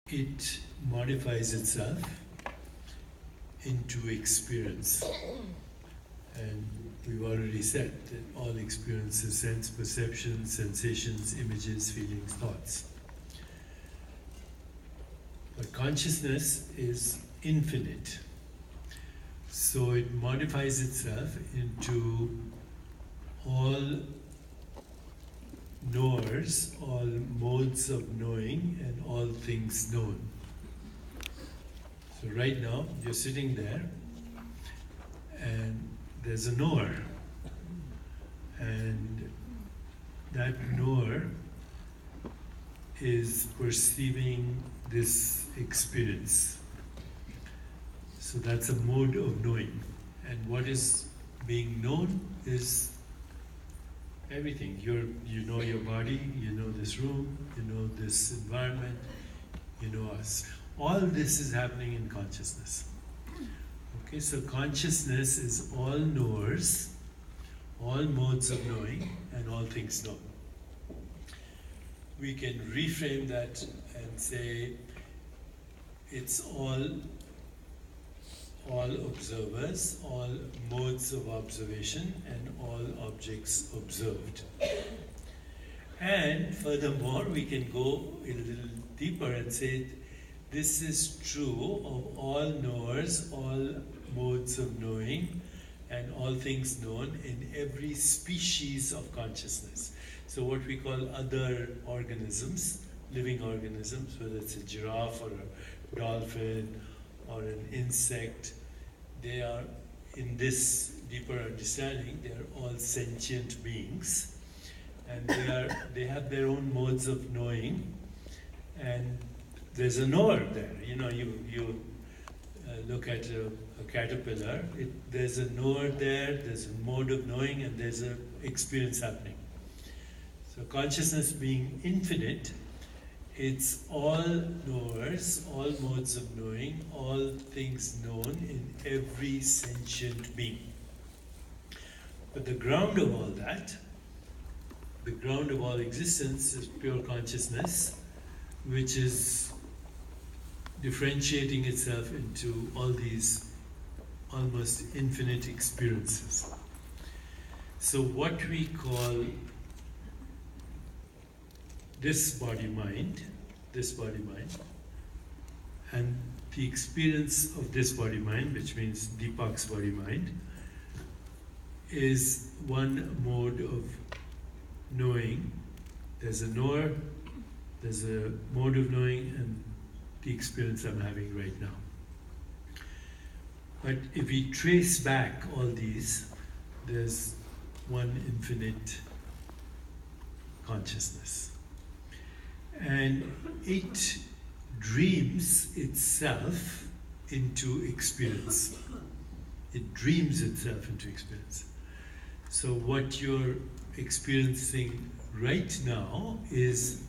it modifies itself into experience. And we've already said that all experiences, sense, perceptions, sensations, images, feelings, thoughts. But consciousness is infinite. So it modifies itself into all knowers, all modes of knowing, and all things known. So right now, you're sitting there, and there's a knower. And that knower is perceiving this experience. So that's a mode of knowing. And what is being known is everything. You know your body, you know this room, you know this environment, you know us. All this is happening in consciousness. Okay, so consciousness is all knowers, all modes of knowing, and all things known. We can reframe that and say it's all observers, all modes of observation, and all objects observed. And furthermore, we can go a little deeper and say this is true of all knowers, all modes of knowing, and all things known in every species of consciousness. So what we call other organisms, living organisms, whether it's a giraffe or a dolphin or an insect, they are, in this deeper understanding, they are all sentient beings, and they have their own modes of knowing, and there's a knower there. You know, you look at a caterpillar, there's a knower there, there's a mode of knowing, and there's an experience happening. So consciousness being infinite, it's all knowers, all modes of knowing, all things known in every sentient being. But the ground of all that, the ground of all existence is pure consciousness, which is differentiating itself into all these almost infinite experiences. So what we call this body-mind, and the experience of this body-mind, which means Deepak's body-mind, is one mode of knowing. There's a knower, there's a mode of knowing, and the experience I'm having right now. But if we trace back all these, there's one infinite consciousness. And it dreams itself into experience. It dreams itself into experience. So what you're experiencing right now is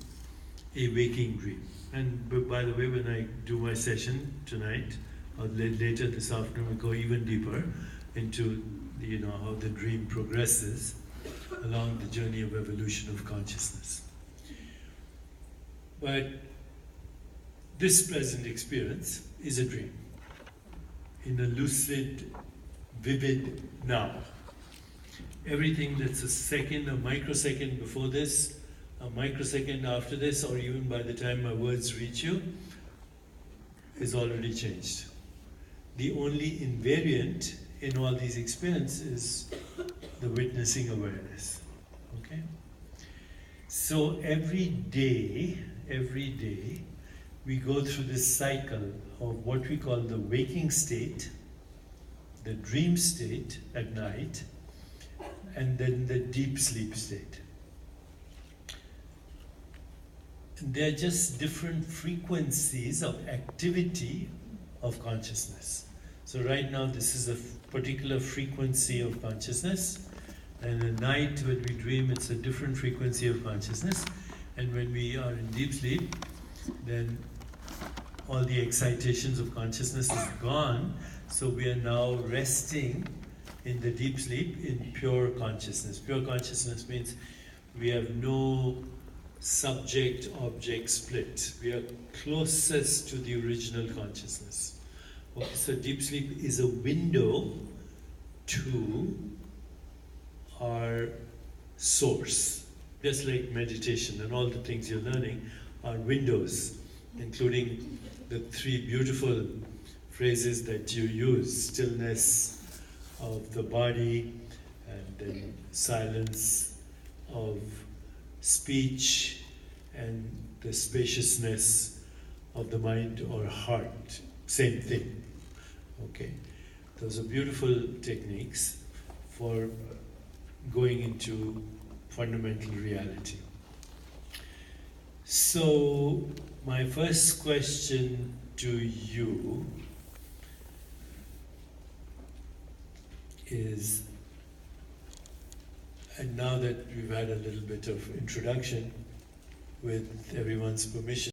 a waking dream. And by the way, when I do my session tonight, or later this afternoon, we go even deeper into how the dream progresses along the journey of evolution of consciousness. But this present experience is a dream, in a lucid, vivid now. Everything that's a second, a microsecond before this, a microsecond after this, or even by the time my words reach you, is already changed. The only invariant in all these experiences is the witnessing awareness. Okay? So every day, we go through this cycle of what we call the waking state, the dream state at night, and then the deep sleep state. And they're just different frequencies of activity of consciousness. So right now this is a particular frequency of consciousness, and at night when we dream it's a different frequency of consciousness, and when we are in deep sleep, then all the excitations of consciousness is gone, so we are now resting in the deep sleep in pure consciousness. Pure consciousness means we have no subject-object split. We are closest to the original consciousness. Okay, so deep sleep is a window to our source. Just like meditation and all the things you're learning are windows, including the three beautiful phrases that you use: stillness of the body, and then silence of speech, and the spaciousness of the mind or heart. Same thing. Okay, those are beautiful techniques for going into fundamental reality. So, my first question to you is, and now that we've had a little bit of introduction, with everyone's permission,